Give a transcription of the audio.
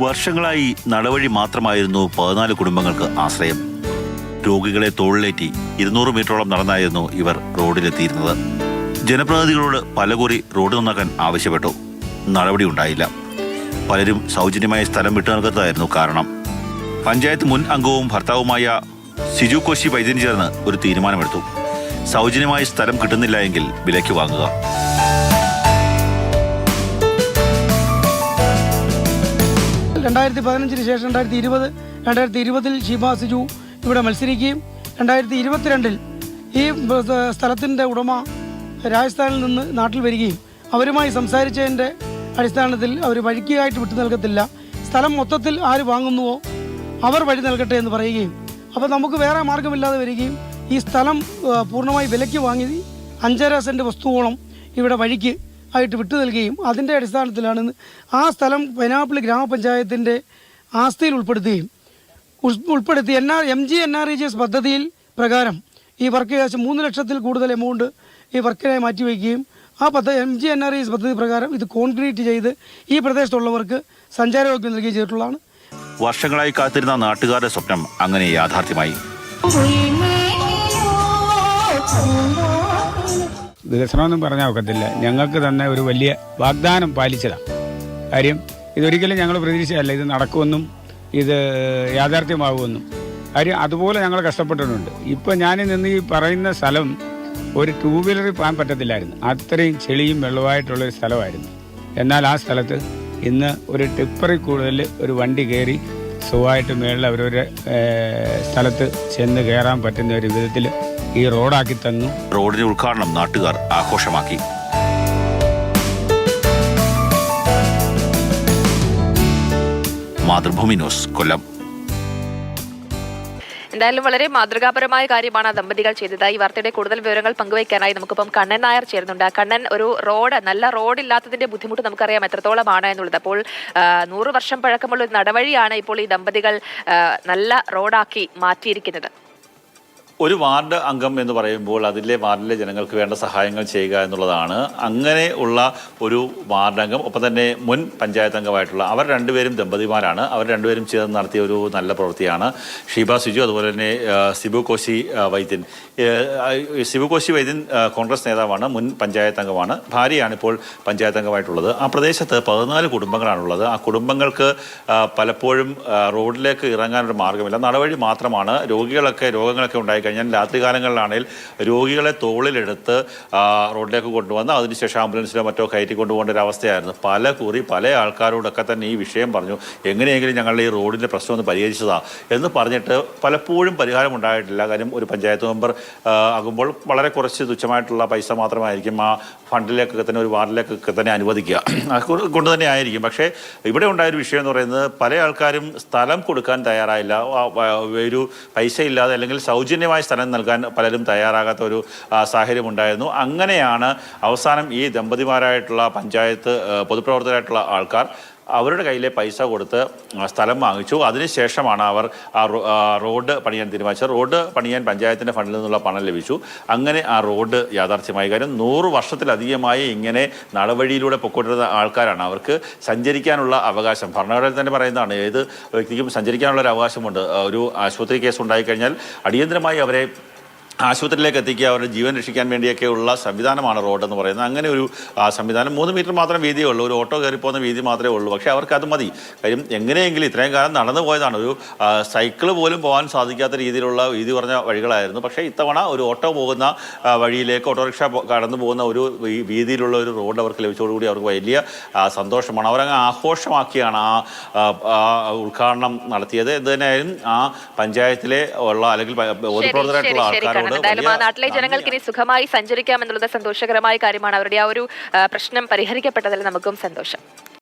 വർഷങ്ങളായി നടവഴി മാത്രമായിരുന്നു 14 കുടുംബങ്ങൾക്ക് ആശ്രയം. രോഗികളെ തോളിലേറ്റി 200 മീറ്ററോളം നടന്നായിരുന്നു ഇവർ റോഡിലെത്തിയിരുന്നത്. ജനപ്രതിനിധികളോട് പലകുറി റോഡ് നന്നാക്കാൻ ആവശ്യപ്പെട്ടു. നടപടി ഉണ്ടായില്ല. പലരും സൗജന്യമായ സ്ഥലം വിട്ടു നൽകുന്നതായിരുന്നു കാരണം. പഞ്ചായത്ത് മുൻ അംഗവും ഭർത്താവുമായ സിജു കോശി വൈദ്യൻ ചേർന്ന് ഒരു തീരുമാനമെടുത്തു. സൗജന്യമായ സ്ഥലം കിട്ടുന്നില്ല എങ്കിൽ വിലയ്ക്ക് വാങ്ങുക. ശേഷം 2020 ഷീബ സിജു ഇവിടെ മത്സരിക്കുകയും 2022 ഈ സ്ഥലത്തിൻ്റെ ഉടമ രാജസ്ഥാനിൽ നിന്ന് നാട്ടിൽ വരികയും അവരുമായി സംസാരിച്ചതിൻ്റെ അടിസ്ഥാനത്തിൽ അവർ വഴിക്കായിട്ട് വിട്ടു നൽകത്തില്ല, സ്ഥലം മൊത്തത്തിൽ ആര് വാങ്ങുന്നുവോ അവർ വഴി നൽകട്ടെ എന്ന് പറയുകയും, അപ്പോൾ നമുക്ക് വേറെ മാർഗമില്ലാതെ വരികയും ഈ സ്ഥലം പൂർണ്ണമായി വിലയ്ക്ക് വാങ്ങി 5.5 സെൻറ്റ് വസ്തുവോളം ഇവിടെ വഴിക്ക് ആയിട്ട് വിട്ടു നൽകുകയും അതിൻ്റെ അടിസ്ഥാനത്തിലാണ് ആ സ്ഥലം പൈനാപ്പിൾ ഗ്രാമപഞ്ചായത്തിൻ്റെ ആസ്തിയിൽ ഉൾപ്പെടുത്തി MGNREGS പദ്ധതിയിൽ പ്രകാരം ഈ വർക്ക് ഏകദേശം 3 ലക്ഷത്തിൽ കൂടുതൽ എമൗണ്ട് ഈ വർക്കിനായി മാറ്റിവെക്കുകയും ആ MGNREGS പദ്ധതി പ്രകാരം ഇത് കോൺക്രീറ്റ് ചെയ്ത് ഈ പ്രദേശത്തുള്ളവർക്ക് സഞ്ചാരയോഗ്യം നൽകുകയും ചെയ്തിട്ടുള്ളതാണ്. വർഷങ്ങളായി കാത്തിരുന്ന നാട്ടുകാരുടെ സ്വപ്നം അങ്ങനെ യാഥാർത്ഥ്യമായി. വികസനമൊന്നും പറഞ്ഞാൽ ഒക്കത്തില്ല. ഞങ്ങൾക്ക് തന്നെ ഒരു വലിയ വാഗ്ദാനം പാലിച്ചതാണ്. കാര്യം ഇതൊരിക്കലും ഞങ്ങൾ പ്രതീക്ഷിച്ചല്ല ഇത് നടക്കുമെന്നും ഇത് യാഥാർത്ഥ്യമാകുമെന്നും. കാര്യം അതുപോലെ ഞങ്ങൾ കഷ്ടപ്പെട്ടിട്ടുണ്ട്. ഇപ്പം ഞാൻ നിന്ന് ഈ പറയുന്ന സ്ഥലം ഒരു 2 വീലറിൽ പോകാൻ പറ്റത്തില്ലായിരുന്നു. അത്രയും ചെളിയും വെള്ളമായിട്ടുള്ളൊരു സ്ഥലമായിരുന്നു. എന്നാൽ ആ സ്ഥലത്ത് ഇന്ന് ഒരു ടിപ്പറിൽ കൂടുതൽ ഒരു വണ്ടി കയറി സുഖമായിട്ട് മേളിൽ അവരവരുടെ സ്ഥലത്ത് ചെന്ന് കയറാൻ പറ്റുന്ന ഒരു വിധത്തിൽ ഈ റോഡാക്കി തന്നു. റോഡിന്റെ ഉദ്ഘാടനം നാട്ടുകാർ ആഘോഷമാക്കി. മാതൃഭൂമി ന്യൂസ്, കൊല്ലം. എന്തായാലും വളരെ മാതൃകാപരമായ കാര്യമാണ് ആ ദമ്പതികൾ ചെയ്തത്. ഈ വാർത്തയുടെ കൂടുതൽ വിവരങ്ങൾ പങ്കുവയ്ക്കാനായി നമുക്കിപ്പം കണ്ണൻ നായർ ചേരുന്നുണ്ട്. കണ്ണൻ, ഒരു നല്ല റോഡില്ലാത്തതിന്റെ ബുദ്ധിമുട്ട് നമുക്കറിയാം എത്രത്തോളമാണ് എന്നുള്ളത്. അപ്പോൾ 100 വർഷം പഴക്കമുള്ള ഒരു നടവഴിയാണ് ഇപ്പോൾ ഈ ദമ്പതികൾ നല്ല റോഡാക്കി മാറ്റിയിരിക്കുന്നത്. ഒരു വാർഡ് അംഗം എന്ന് പറയുമ്പോൾ അതിലെ വാർഡിലെ ജനങ്ങൾക്ക് വേണ്ട സഹായങ്ങൾ ചെയ്യുക എന്നുള്ളതാണ്. അങ്ങനെ ഉള്ള ഒരു വാർഡ് അംഗം, ഒപ്പം തന്നെ മുൻ പഞ്ചായത്ത് അംഗമായിട്ടുള്ള അവർ രണ്ടുപേരും ദമ്പതിമാരാണ്. അവർ രണ്ടുപേരും ചേർന്ന് നടത്തിയ ഒരു നല്ല പ്രവൃത്തിയാണ്. ഷീബ സിജു, അതുപോലെ തന്നെ സിബു കോശി വൈദ്യൻ. സിബു കോശി വൈദ്യൻ കോൺഗ്രസ് നേതാവാണ്, മുൻ പഞ്ചായത്ത് അംഗമാണ്. ഭാര്യയാണ് ഇപ്പോൾ പഞ്ചായത്ത് അംഗമായിട്ടുള്ളത്. ആ പ്രദേശത്ത് 14 കുടുംബങ്ങളാണുള്ളത്. ആ കുടുംബങ്ങൾക്ക് പലപ്പോഴും റോഡിലേക്ക് ഇറങ്ങാനൊരു മാർഗ്ഗമില്ല. നടവഴി മാത്രമാണ്. രോഗങ്ങളൊക്കെ ഉണ്ടായി കഴിഞ്ഞാൽ രാത്രികാലങ്ങളിലാണെങ്കിൽ രോഗികളെ തോളിലെടുത്ത് റോഡിലേക്ക് കൊണ്ടുവന്ന് അതിനുശേഷം ആംബുലൻസിലോ മറ്റോ കയറ്റി കൊണ്ടുപോകേണ്ട ഒരു അവസ്ഥയായിരുന്നു. പല ആൾക്കാരോടൊക്കെ തന്നെ ഈ വിഷയം പറഞ്ഞു, എങ്ങനെയെങ്കിലും ഞങ്ങളുടെ ഈ റോഡിൻ്റെ പ്രശ്നം ഒന്ന് പരിഹരിച്ചതാ എന്ന് പറഞ്ഞിട്ട് പലപ്പോഴും പരിഹാരം ഉണ്ടായിട്ടില്ല. കാര്യം ഒരു പഞ്ചായത്ത് മെമ്പർ ആകുമ്പോൾ വളരെ കുറച്ച് തുച്ഛമായിട്ടുള്ള പൈസ മാത്രമായിരിക്കും ആ ഫണ്ടിലേക്കൊക്കെ തന്നെ, ഒരു വാർഡിലേക്കൊക്കെ തന്നെ അനുവദിക്കുക. അതുകൊണ്ട് തന്നെ ആയിരിക്കും. പക്ഷേ ഇവിടെ ഉണ്ടായൊരു വിഷയം എന്ന് പറയുന്നത് പല ആൾക്കാരും സ്ഥലം കൊടുക്കാൻ തയ്യാറായില്ല. ഒരു പൈസ ഇല്ലാതെ അല്ലെങ്കിൽ സൗജന്യമായി സ്ഥലം നൽകാൻ പലരും തയ്യാറാകാത്ത ഒരു സാഹചര്യം ഉണ്ടായിരുന്നു. അങ്ങനെയാണ് അവസാനം ഈ ദമ്പതിമാരായിട്ടുള്ള പഞ്ചായത്ത് പൊതുപ്രവർത്തകരായിട്ടുള്ള ആൾക്കാർ അവരുടെ കയ്യിലെ പൈസ കൊടുത്ത് സ്ഥലം വാങ്ങിച്ചു. അതിനുശേഷമാണ് അവർ റോഡ് പണിയാൻ തീരുമാനിച്ചത്. റോഡ് പണിയാൻ പഞ്ചായത്തിൻ്റെ ഫണ്ടിൽ നിന്നുള്ള പണം ലഭിച്ചു. അങ്ങനെ ആ റോഡ് യാഥാർത്ഥ്യമായി. കാര്യം 100 വർഷത്തിലധികമായി ഇങ്ങനെ നടവഴിയിലൂടെ പൊക്കോട്ടിരുന്ന ആൾക്കാരാണ്. അവർക്ക് സഞ്ചരിക്കാനുള്ള അവകാശം ഭരണഘടന തന്നെ പറയുന്നതാണ്. ഏത് വ്യക്തിക്കും സഞ്ചരിക്കാനുള്ള ഒരു അവകാശമുണ്ട്. ഒരു ആശുപത്രി കേസ് ഉണ്ടായിക്കഴിഞ്ഞാൽ അടിയന്തരമായി അവരെ ആശുപത്രിയിലേക്ക് എത്തിക്കുക, അവരുടെ ജീവൻ രക്ഷിക്കാൻ വേണ്ടിയൊക്കെയുള്ള സംവിധാനമാണ് റോഡ് എന്ന് പറയുന്നത്. അങ്ങനെ ഒരു സംവിധാനം 3 മീറ്റർ മാത്രം വീതിയേ ഉള്ളൂ. ഒരു ഓട്ടോ കയറിപ്പോകുന്ന വീതി മാത്രമേ ഉള്ളൂ. പക്ഷേ അവർക്ക് അത് മതി. കാര്യം എങ്ങനെയെങ്കിലും ഇത്രയും കാലം നടന്നു പോയതാണ്. ഒരു സൈക്കിൾ പോലും പോകാൻ സാധിക്കാത്ത രീതിയിലുള്ള വീതി കുറഞ്ഞ വഴികളായിരുന്നു. പക്ഷേ ഇത്തവണ ഒരു ഓട്ടോ പോകുന്ന വഴിയിലേക്ക് ഓട്ടോറിക്ഷ കടന്നു പോകുന്ന ഒരു വീതിയിലുള്ള ഒരു റോഡ് അവർക്ക് ലഭിച്ചതോടുകൂടി അവർക്ക് വലിയ സന്തോഷമാണ്. അവരങ്ങ് ആഘോഷമാക്കിയാണ് ആ ഉദ്ഘാടനം നടത്തിയത്. ഇത് തന്നെയായാലും ആ പഞ്ചായത്തിലെ ഉള്ള അല്ലെങ്കിൽ പൊതുപ്രവർത്തകരായിട്ടുള്ള ആൾക്കാരോട് എന്തായാലും ആ നാട്ടിലെ ജനങ്ങൾക്ക് ഇനി സുഖമായി സഞ്ചരിക്കാം എന്നുള്ളത് സന്തോഷകരമായ കാര്യമാണ്. അവരുടെ ആ ഒരു പ്രശ്നം പരിഹരിക്കപ്പെട്ടതിൽ നമുക്കും സന്തോഷം.